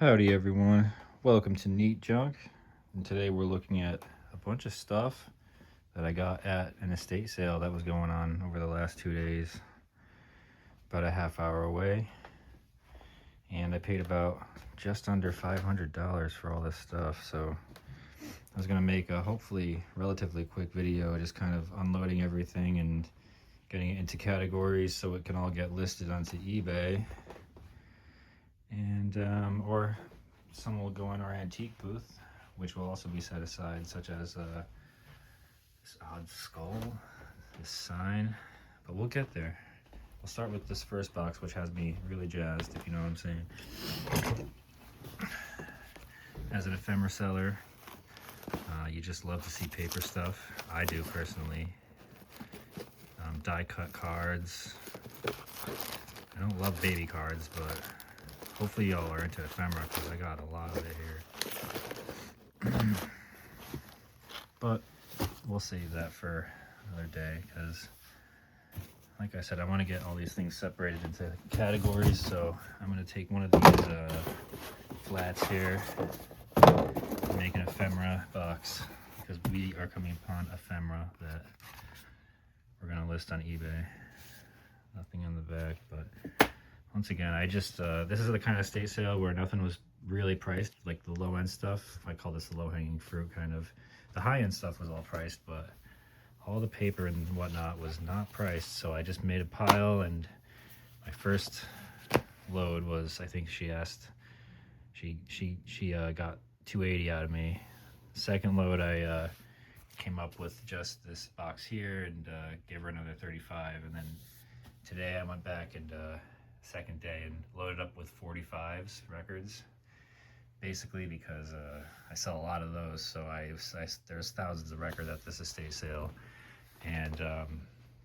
Howdy everyone, welcome to Neat Junk, and today we're looking at a bunch of stuff that I got at an estate sale that was going on over the last 2 days, about a half hour away, and I paid about just under $500 for all this stuff. So I was going to make a hopefully relatively quick video just kind of unloading everything and getting it into categories so it can all get listed onto eBay, and or some will go in our antique booth, which will also be set aside, such as this odd skull, this sign, but we'll get there. We'll start with this first box, which has me really jazzed, if you know what I'm saying. As an ephemera seller, you just love to see paper stuff. I do personally. Die cut cards. I don't love baby cards, but hopefully y'all are into ephemera because I got a lot of it here. But we'll save that for another day because, like I said, I want to get all these things separated into categories. So I'm going to take one of these flats here and make an ephemera box because we are coming upon ephemera that we're going to list on eBay. Nothing on the back, but once again, I just this is the kind of estate sale where nothing was really priced, like the low end stuff. I call this the low hanging fruit kind of. The high end stuff was all priced, but all the paper and whatnot was not priced. So I just made a pile, and my first load was, I think she asked, she got $280 out of me. Second load, I came up with just this box here and gave her another 35, and then today I went back and second day and loaded up with 45s records, basically because I sell a lot of those. So there's thousands of records at this estate sale, and the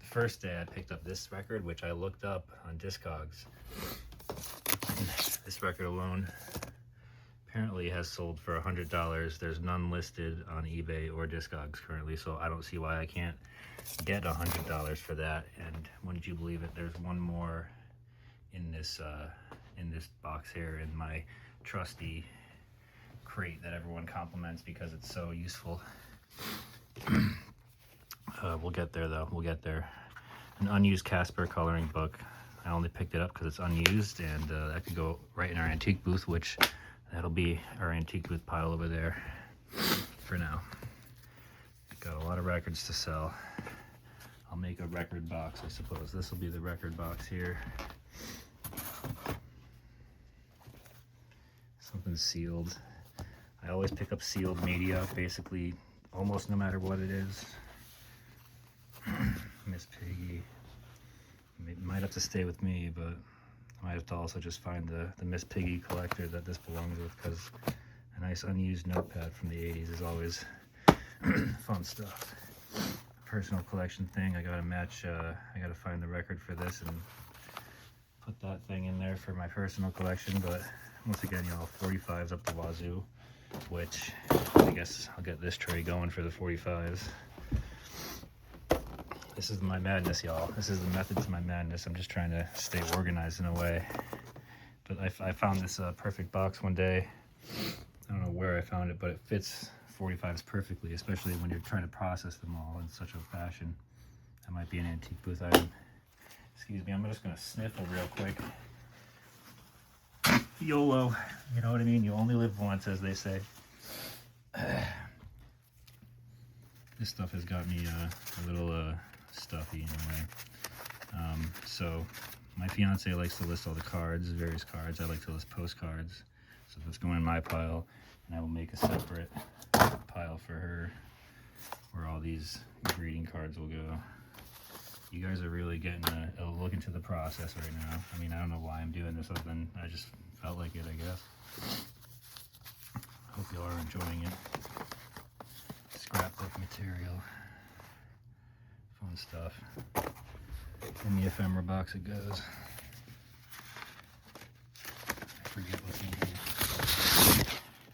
first day I picked up this record, which I looked up on Discogs. This record alone apparently has sold for $100. There's none listed on eBay or Discogs currently, so I don't see why I can't get $100 for that. And wouldn't you believe it, there's one more in this box here in my trusty crate that everyone compliments because it's so useful. We'll get there though, we'll get there. An unused Casper coloring book. I only picked it up because it's unused, and that could go right in our antique booth, which that'll be our antique booth pile over there for now. Got a lot of records to sell. I'll make a record box, I suppose. This will be the record box here. Something sealed. I always pick up sealed media, basically almost no matter what it is. Miss Piggy. Might have to stay with me, but I might have to also just find the Miss Piggy collector that this belongs with, because a nice unused notepad from the 80s is always fun stuff. Personal collection thing. I gotta match. I gotta find the record for this and put that thing in there for my personal collection. But once again, y'all, 45s up the wazoo, which I guess I'll get this tray going for the 45s. This is my madness, y'all. This is the method to my madness. I'm just trying to stay organized in a way. But I found this perfect box one day. I don't know where I found it, but it fits 45s perfectly, especially when you're trying to process them all in such a fashion. That might be an antique booth item. Excuse me, I'm just gonna sniffle real quick. YOLO, you know what I mean? You only live once, as they say. This stuff has got me a little stuffy in a way. So my fiance likes to list all the cards, various cards. I like to list postcards. So that's going in my pile, and I will make a separate pile for her where all these greeting cards will go. You guys are really getting a look into the process right now. I mean, I don't know why I'm doing this other than I just felt like it, I guess. Hope you are enjoying it. Scrapbook material. Fun stuff. In the ephemera box it goes. I forget what's in here.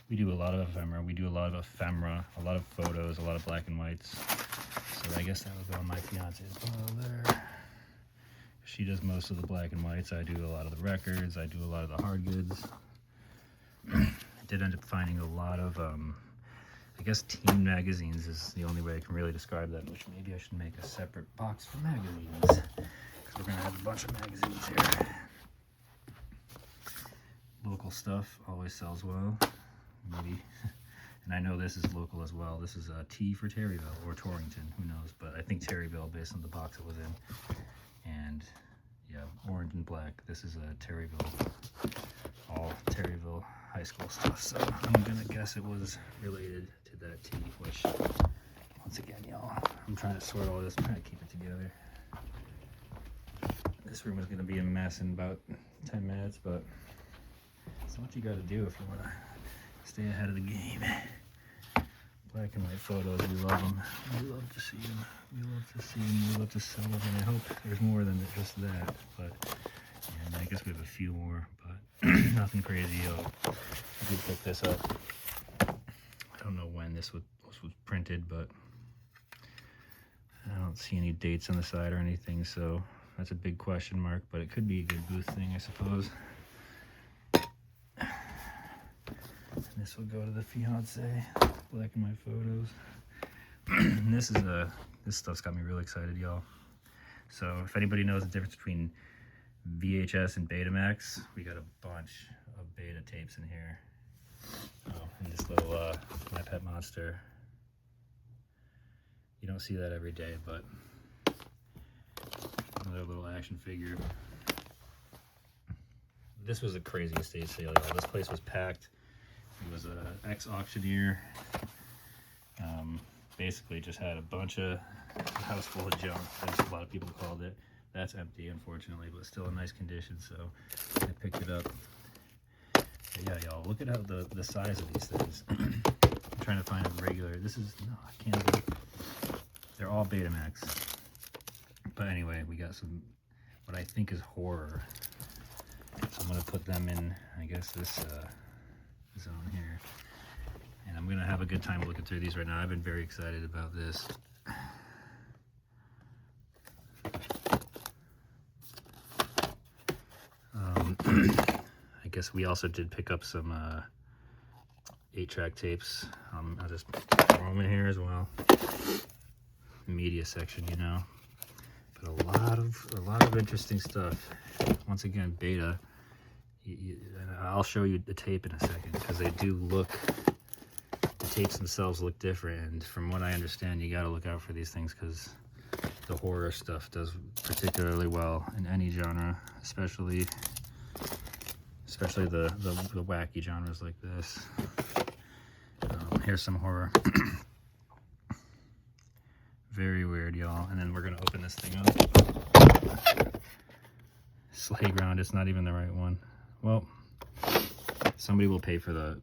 We do a lot of ephemera. We do a lot of ephemera, a lot of photos, a lot of black and whites. So I guess that would go on my fiance's pile there. She does most of the black and whites. I do a lot of the records. I do a lot of the hard goods. did end up finding a lot of, I guess teen magazines is the only way I can really describe that, which maybe I should make a separate box for magazines, because we're going to have a bunch of magazines here. Local stuff always sells well, maybe. And I know this is local as well. This is a T for Terryville, or Torrington, who knows, but I think Terryville based on the box it was in. And yeah, orange and black. This is a Terryville, all Terryville high school stuff. So I'm gonna guess it was related to that T, which, once again, y'all, I'm trying to sort all this, I'm trying to keep it together. This room is gonna be a mess in about 10 minutes, but that's what you gotta do if you wanna stay ahead of the game. Black and white photos, we love them. We love to see them. We love to see them. We love to sell them. And I hope there's more than just that. But and I guess we have a few more, but nothing crazy. I did pick this up. I don't know when this was printed, but I don't see any dates on the side or anything, so that's a big question mark. But it could be a good booth thing, I suppose. And this will go to the fiance. Black and white photos. And this stuff's got me really excited, y'all. So if anybody knows the difference between VHS and Betamax, we got a bunch of beta tapes in here. Oh, and this little My Pet Monster. You don't see that every day, but another little action figure. This was a crazy estate sale, y'all. This place was packed. He was an ex-auctioneer. Basically just had a bunch of a house full of junk, as a lot of people called it. That's empty, unfortunately, but still in nice condition, so I picked it up. But yeah, y'all, look at how the size of these things. I'm trying to find a regular. This is, no, I can't do it. They're all Betamax. But anyway, we got some, what I think is horror. So I'm going to put them in, I guess, this zone here. And I'm gonna have a good time looking through these right now. I've been very excited about this. I guess we also did pick up some 8-track tapes. I'll just throw them in here as well. Media section, you know. But a lot of interesting stuff. Once again, beta. And I'll show you the tape in a second, because they do look. The tapes themselves look different, and from what I understand, you got to look out for these things, because the horror stuff does particularly well in any genre, especially the wacky genres like this. Here's some horror. Very weird, y'all. And then we're gonna open this thing up. Slayground, it's not even the right one. Well, somebody will pay for the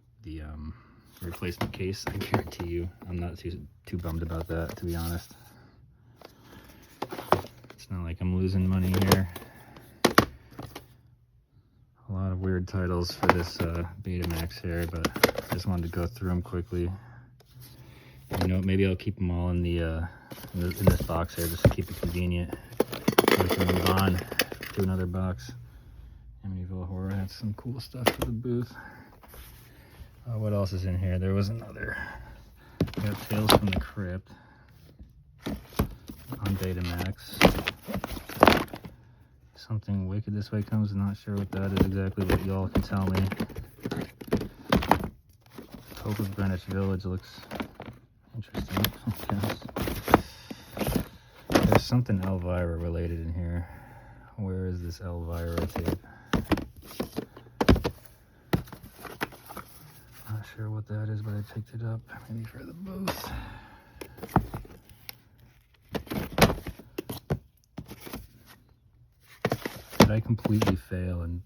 replacement case, I guarantee you. I'm not too bummed about that, to be honest. It's not like I'm losing money here. A lot of weird titles for this Betamax here, but I just wanted to go through them quickly. You know, maybe I'll keep them all in this box here, just to keep it convenient. We can move on to another box. Amityville Horror had some cool stuff for the booth. What else is in here? There was another. We got Tales from the Crypt on Betamax. Something Wicked This Way Comes. I'm not sure what that is exactly, but y'all can tell me. Hope of Greenwich Village looks interesting, I guess. There's something Elvira related in here. Where is this Elvira tape? Not sure what that is, but I picked it up maybe for the booth. Did I completely fail and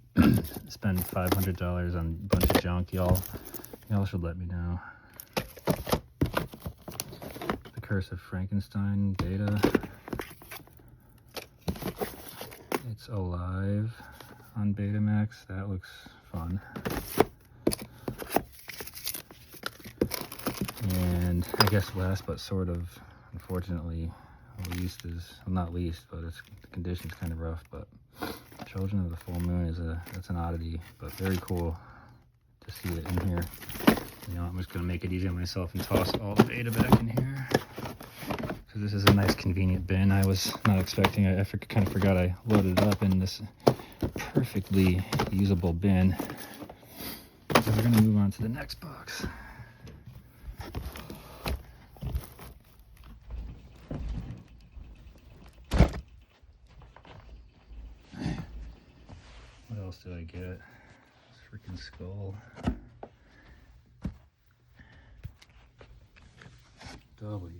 spend $500 on a bunch of junk, y'all? Y'all should let me know. The Curse of Frankenstein beta. It's Alive on Betamax. That looks fun. And I guess last but sort of, unfortunately, least is, well, not least, but the condition's kind of rough, but Children of the Full Moon is that's an oddity, but very cool to see it in here. You know, I'm just gonna make it easy on myself and toss all the beta back in here. Because this is a nice convenient bin. I was not expecting, I kind of forgot I loaded it up in this perfectly usable bin. So we're gonna move on to the next box. What else did I get? This freaking skull. W.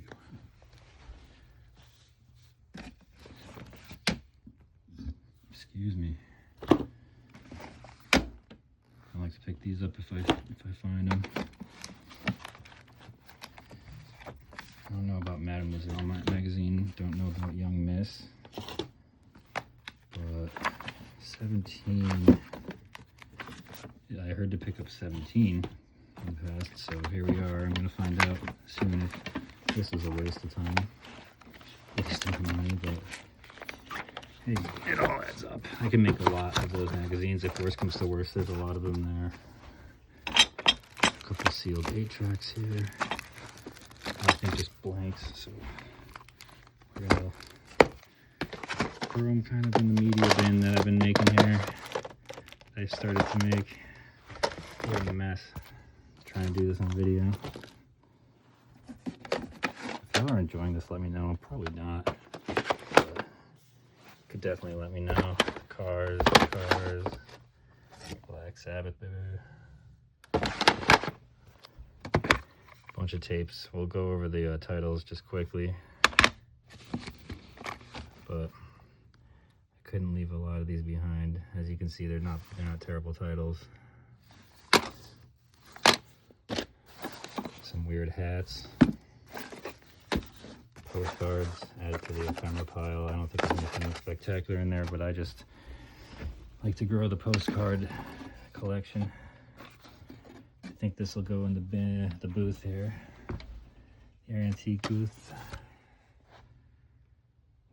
Excuse me. I like to pick these up if I find them. I don't know about Mademoiselle magazine. Don't know about Young Miss. But 17. Yeah, I heard to pick up 17 in the past, so here we are. I'm gonna find out soon if this is a waste of time, waste of money, but hey, it all adds up. I can make a lot of those magazines if worse comes to worse. There's a lot of them there. A couple sealed 8-tracks here. I think just blanks, so we're gonna throw them kind of in the media bin that I've been making here. I started to make. What a mess. Trying to do this on video. If y'all are enjoying this, let me know. Probably not. But could definitely let me know. Cars, Black Sabbath, baby. Bunch of tapes. We'll go over the titles just quickly. But I couldn't leave a lot of these behind. As you can see, they're not terrible titles. Some weird hats. Postcards added to the ephemera pile. I don't think there's anything spectacular in there, but I just like to grow the postcard collection. I think this will go in the booth here, the antique booth,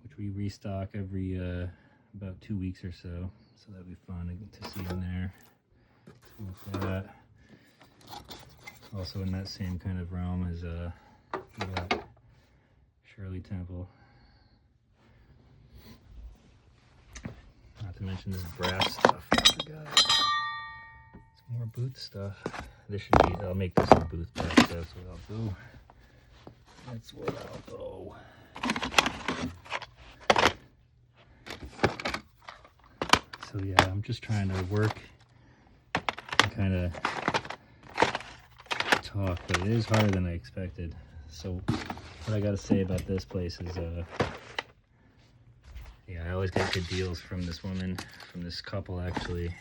which we restock every about 2 weeks or so. So that'd be fun to see in there. With that. Also in that same kind of realm as you got Shirley Temple. Not to mention this brass stuff. I forgot. It's more booth stuff. This should be, I'll make this a booth box. That's what I'll do. That's what I'll do. So yeah, I'm just trying to work and kind of talk, but it is harder than I expected. So what I gotta say about this place is yeah, I always get good deals from this woman, from this couple actually,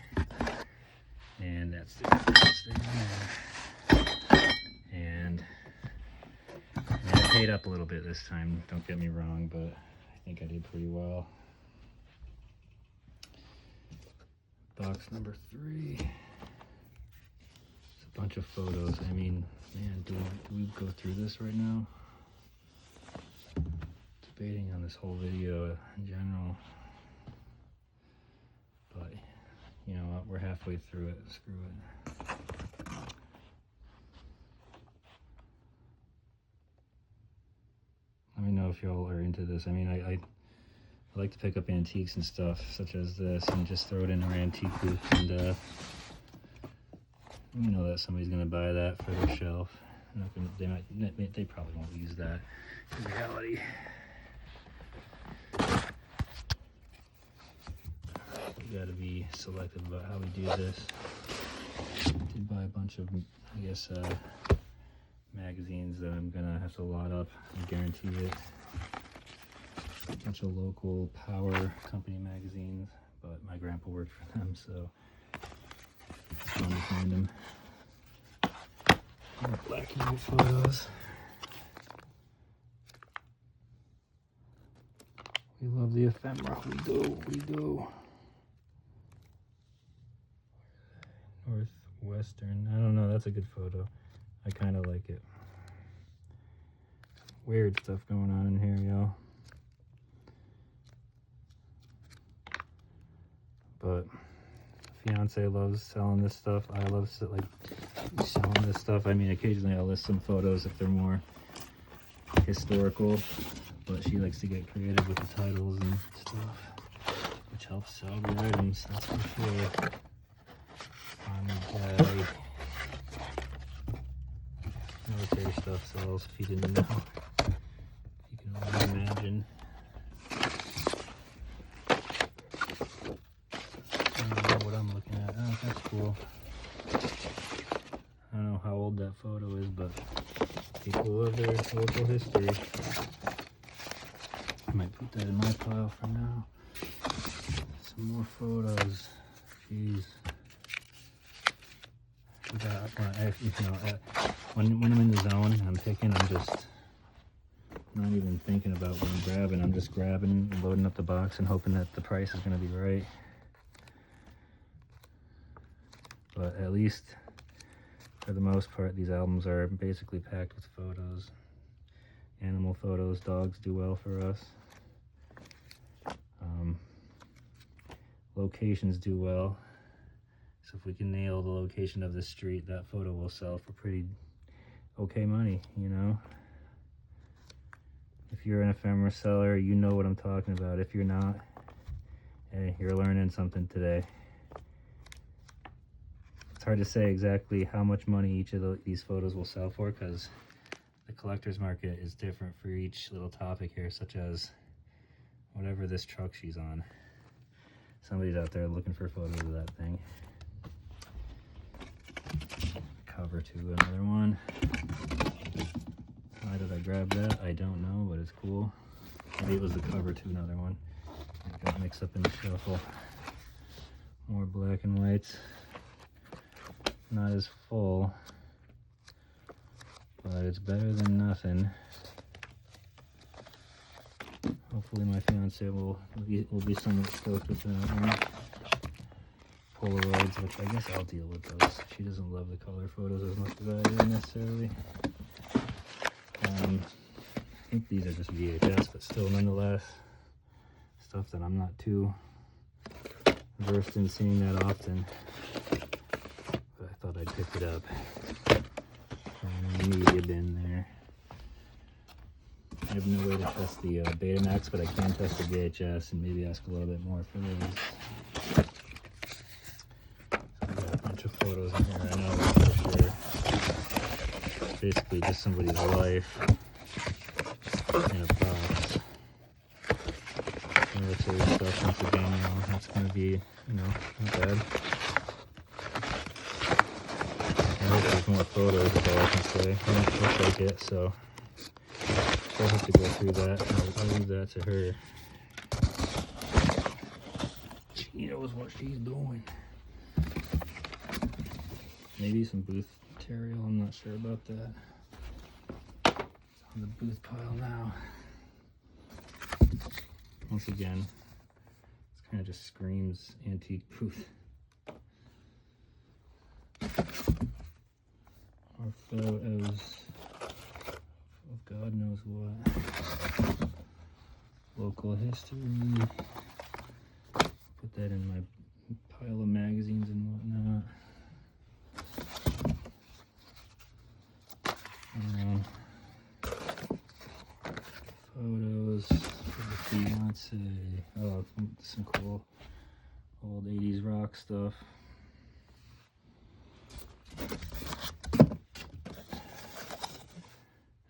and that's the difference there. And I paid up a little bit this time, don't get me wrong, but I think I did pretty well. Box number 3. Bunch of photos. I mean, man, do we go through this right now? Debating on this whole video in general, but you know what, we're halfway through it. Screw it. Let me know if y'all are into this. I mean, I like to pick up antiques and stuff such as this and just throw it in our antique booth, and you know that somebody's gonna buy that for their shelf. They probably won't use that in reality. We gotta be selective about how we do this. Did buy a bunch of, I guess, magazines that I'm gonna have to lot up. I guarantee it. A bunch of local power company magazines, but my grandpa worked for them, so it's fun to find them. More black and white photos. We love the ephemera. We do. Northwestern. I don't know. That's a good photo. I kind of like it. Weird stuff going on in here, y'all. But fiance loves selling this stuff. I love selling this stuff. I mean, occasionally I'll list some photos if they're more historical, but she likes to get creative with the titles and stuff, which helps sell the items, that's for sure. Army military stuff sells, if you didn't know. You can only imagine. I don't know what I'm looking at. Oh, that's cool. I don't know how old that photo is, but people love their local history. I might put that in my pile for now. Some more photos. Jeez. When I'm in the zone, I'm picking, I'm just not even thinking about what I'm grabbing. I'm just grabbing and loading up the box and hoping that the price is going to be right. But at least, for the most part, these albums are basically packed with photos. Animal photos, dogs do well for us. Locations do well. So if we can nail the location of the street, that photo will sell for pretty okay money, you know? If you're an ephemera seller, you know what I'm talking about. If you're not, hey, you're learning something today. It's hard to say exactly how much money each of these photos will sell for, because the collector's market is different for each little topic here, such as whatever this truck she's on. Somebody's out there looking for photos of that thing. Cover to another one. Why did I grab that? I don't know, but it's cool. Maybe it was the cover to another one. It got mixed up in the shuffle. More black and whites. Not as full, but it's better than nothing. Hopefully my fiance will be somewhat stoked with that one. Polaroids, which I guess I'll deal with those. She doesn't love the color photos as much as I do necessarily. I think these are just VHS, but still nonetheless, stuff that I'm not too versed in seeing that often. But I thought I'd pick it up. In the media bin there. I have no way to test the Betamax, but I can test the VHS and maybe ask a little bit more for these. Of photos in here, I know for sure. Basically just somebody's life in a box. Military stuff, once again, you know, that's gonna be, you know, not bad. I hope there's more photos, is all I can say. I don't look like it, so I'll have to go through that. I'll leave that to her. She knows what she's doing. Maybe some booth material, I'm not sure about that. It's on the booth pile now. Once again, this kind of just screams antique booth. Our photos of God knows what. Local history. Put that in my pile of magazines and whatnot. Photos for the fiance. Oh, some cool old 80s rock stuff. I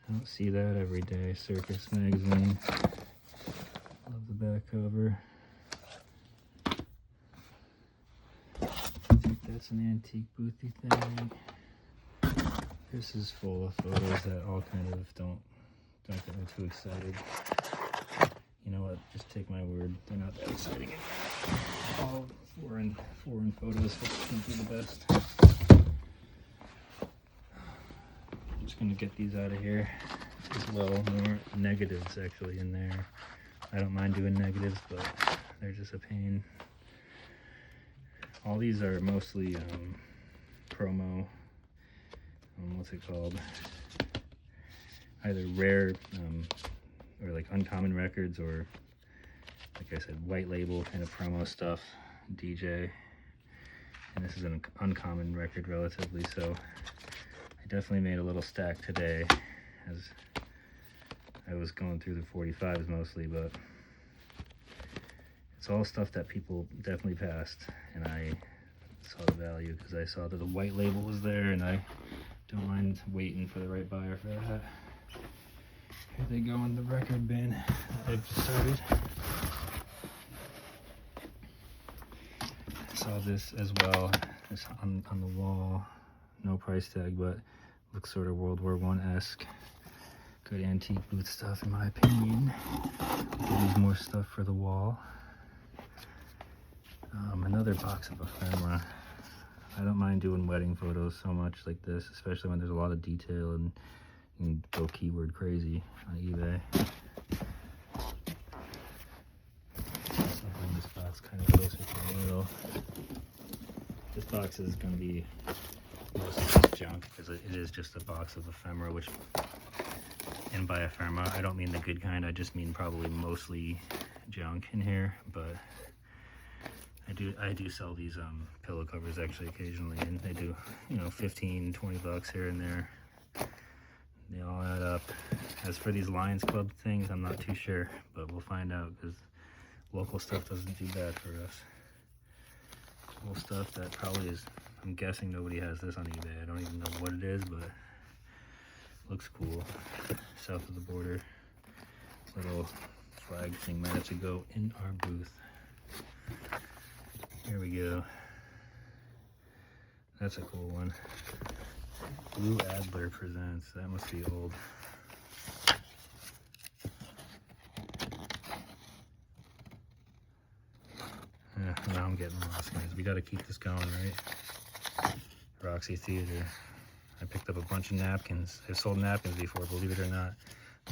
don't see that every day. Circus magazine. Love the back cover. I think that's an antique boothy thing. This is full of photos that all kind of don't get me too excited. You know what? Just take my word. They're not that exciting. All foreign photos can't be the best. I'm just gonna get these out of here as well. More negatives actually in there. I don't mind doing negatives, but they're just a pain. All these are mostly promo. What's it called? Either rare or like uncommon records, or like I said, white label kind of promo stuff. DJ. And this is an uncommon record relatively, so I definitely made a little stack today as I was going through the 45s mostly, but it's all stuff that people definitely passed, and I saw the value because I saw that the white label was there, and I don't mind waiting for the right buyer for that. Here they go in the record bin that I've started. I saw this as well. It's on the wall. No price tag, but looks sort of World War I-esque. Good antique booth stuff in my opinion. Use more stuff for the wall. Another box of ephemera. I don't mind doing wedding photos so much like this, especially when there's a lot of detail and you can go keyword crazy on eBay. I'll bring this box kind of closer to the middle. This box is going to be mostly just junk because it is just a box of ephemera, which, and by ephemera I don't mean the good kind, I just mean probably mostly junk in here, but I do sell these pillow covers actually occasionally, and they do, you know, 15, 20 bucks here and there. They all add up. As for these Lions Club things, I'm not too sure, but we'll find out because local stuff doesn't do bad for us. Cool stuff that probably is, I'm guessing nobody has this on eBay. I don't even know what it is, but looks cool. South of the border. Little flag thing meant to go in our booth. Here we go. That's a cool one. Blue Adler Presents. That must be old. Yeah, now I'm getting lost, guys. We got to keep this going, right? Roxy Theater. I picked up a bunch of napkins. I've sold napkins before, believe it or not.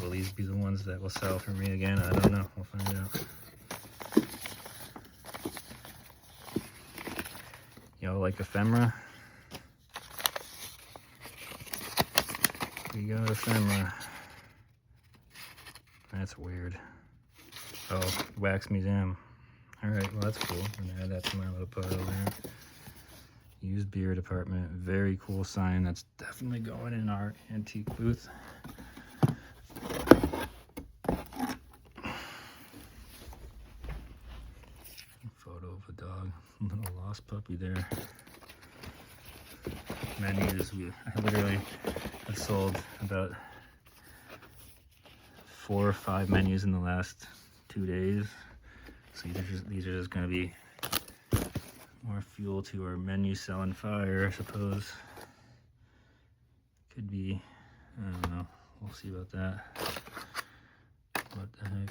Will these be the ones that will sell for me again? I don't know. We'll find out. Y'all like ephemera? We got ephemera. That's weird. Oh, Wax Museum. Alright, well that's cool. I'm gonna add that to my little photo there. Used beer department. Very cool sign. That's definitely going in our antique booth. Photo of a dog. Little lost puppy there. Menus. I literally have sold about 4 or 5 menus in the last 2 days. So these are just going to be more fuel to our menu selling fire, I suppose. Could be, I don't know. We'll see about that. What the heck?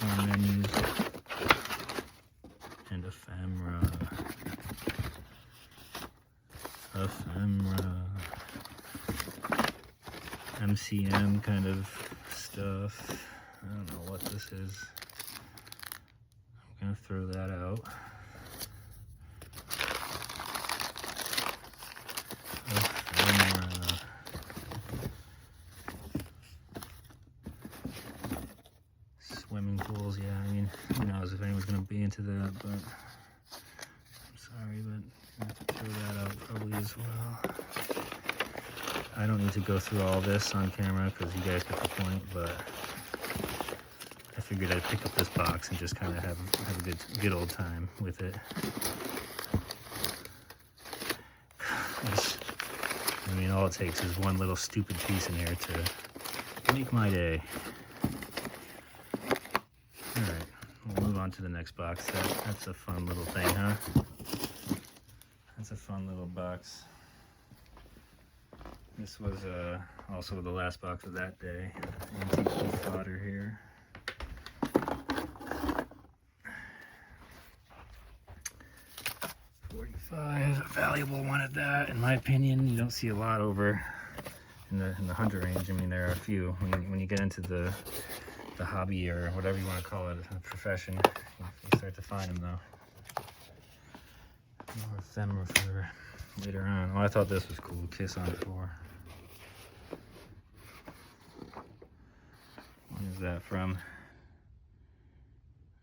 More menus and ephemera. MCM kind of stuff. I don't know what this is. I'm gonna throw that out. Ephemera. Swimming pools, yeah, I mean, who knows if anyone's gonna be into that, but I'm sorry, but I have to throw that out probably as well. I don't need to go through all this on camera because you guys get the point, but I figured I'd pick up this box and just kind of have a good old time with it. I mean, all it takes is one little stupid piece in here to make my day. Alright, we'll move on to the next box. That's a fun little thing, huh? That's a fun little box. This was also the last box of that day. Antique fodder here. $45, a valuable one at that. In my opinion, you don't see a lot over in the 100 range. I mean, there are a few. When you get into the hobby or whatever you want to call it, a profession, you start to find them though. More ephemera for later on. Oh, I thought this was cool. Kiss on 4. What is that from?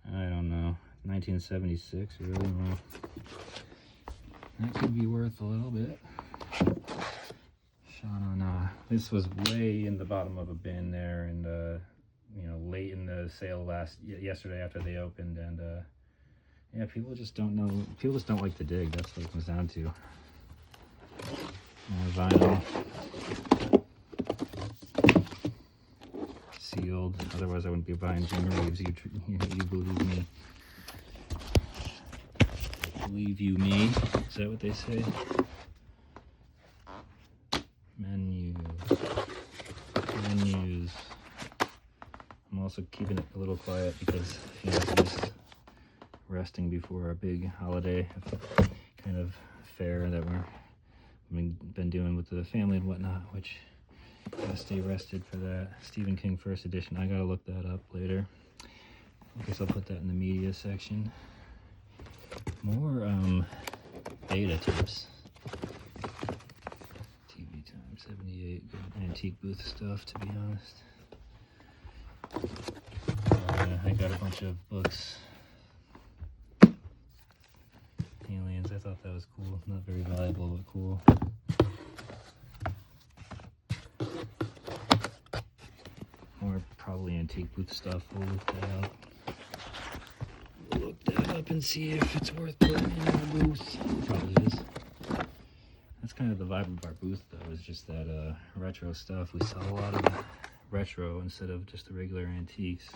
I don't know. 1976, really? Well, that could be worth a little bit. Shauna, this was way in the bottom of a bin there, and you know, late in the sale yesterday after they opened, and yeah, people just don't know. People just don't like to dig. That's what it comes down to. More vinyl, sealed. Otherwise, I wouldn't be buying Jim Reeves. You believe me? Believe you me? Is that what they say? Menus. I'm also keeping it a little quiet because, you know, just resting before our big holiday kind of fair that we've been doing with the family and whatnot, which gotta stay rested for that. Stephen King first edition. I gotta look that up later. I guess I'll put that in the media section. More beta tips. TV Time 78, good antique booth stuff, to be honest. I got a bunch of books. Aliens, I thought that was cool. Not very valuable, but cool. More probably antique booth stuff. We'll look that up. Look that up and see if it's worth putting in our booth. It probably is. That's kind of the vibe of our booth, though, is just that retro stuff. We sell a lot of retro instead of just the regular antiques.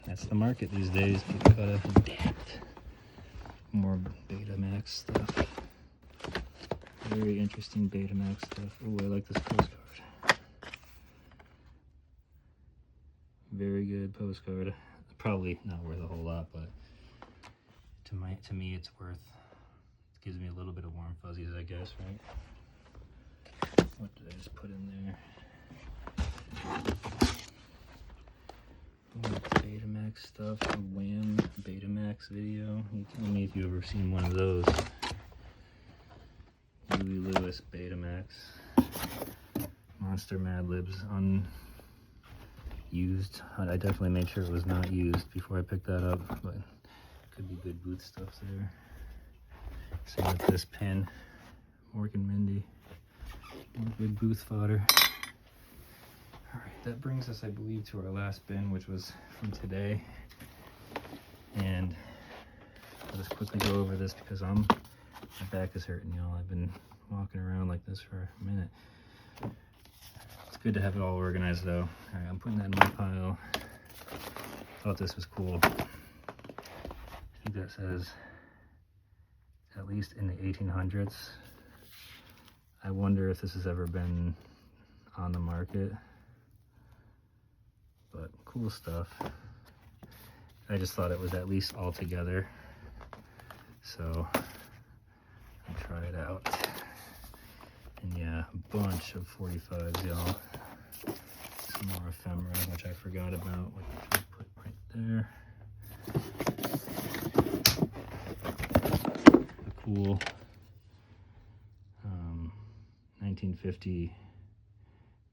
That's the market these days. People gotta adapt. More Betamax stuff. Very interesting Betamax stuff. Oh, I like this postcard. Very good postcard. Probably not worth a whole lot, but to me it's worth. It gives me a little bit of warm fuzzies, I guess, right? What did I just put in there? Betamax stuff, a Wham Betamax video. You tell me if you've ever seen one of those. Huey Lewis Betamax. Monster Mad Libs unused. I definitely made sure it was not used before I picked that up, but could be good booth stuff there. Same with this pen. Mork and Mindy. More good booth fodder. Alright, that brings us, I believe, to our last bin, which was from today. And I'll just quickly go over this because my back is hurting, y'all. I've been walking around like this for a minute. It's good to have it all organized, though. Alright, I'm putting that in my pile. Thought this was cool. I think that says, at least in the 1800s. I wonder if this has ever been on the market. But cool stuff. I just thought it was at least all together. So I'll try it out. And yeah, a bunch of 45s, y'all. Some more ephemera, which I forgot about, which I put right there. A cool 1950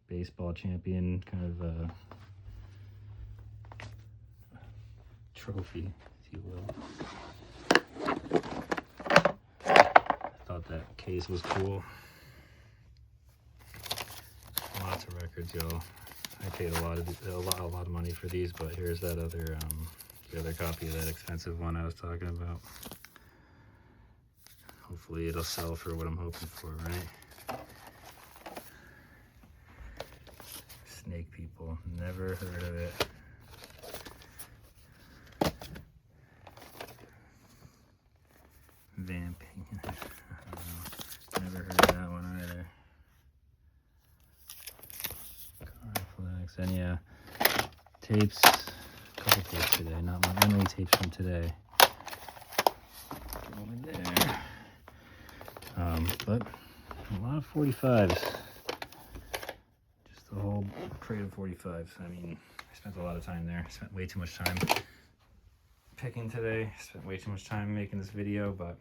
baseball champion kind of trophy, if you will. I thought that case was cool. Lots of records, y'all. I paid a lot of money for these, but here's that other the other copy of that expensive one I was talking about. Hopefully it'll sell for what I'm hoping for, right? Snake People, never heard of it. Vamping, I don't know. Never heard of that one either. Car flags, and yeah, tapes, a couple tapes today, not many tapes from today. Over there. But a lot of 45s. Just the whole crate of 45s. I mean, I spent a lot of time there. I spent way too much time picking today. I spent way too much time making this video, but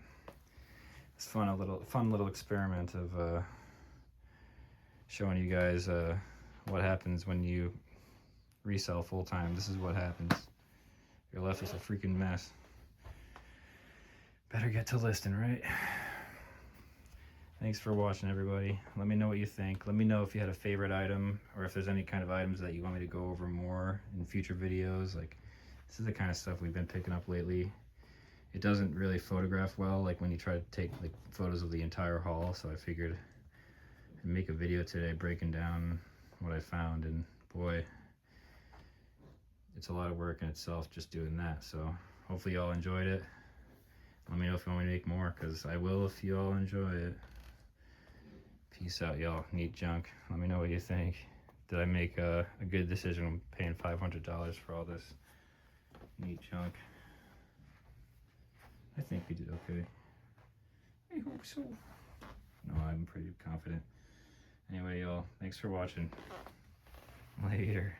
it's fun little experiment of showing you guys what happens when you resell full time. This is what happens. you're left with a freaking mess. Better get to listing, right? Thanks for watching, everybody. Let me know what you think. Let me know if you had a favorite item, or if there's any kind of items that you want me to go over more in future videos. Like, this is the kind of stuff we've been picking up lately. It doesn't really photograph well, like when you try to take like photos of the entire haul, so I figured I'd make a video today breaking down what I found, and boy, it's a lot of work in itself just doing that. So hopefully y'all enjoyed it. Let me know if you want me to make more, because I will if you all enjoy it. Peace out, y'all. Neat junk. Let me know what you think. Did I make a good decision paying $500 for all this neat junk? I think we did okay. I hope so. No, I'm pretty confident. Anyway, y'all, thanks for watching. Later.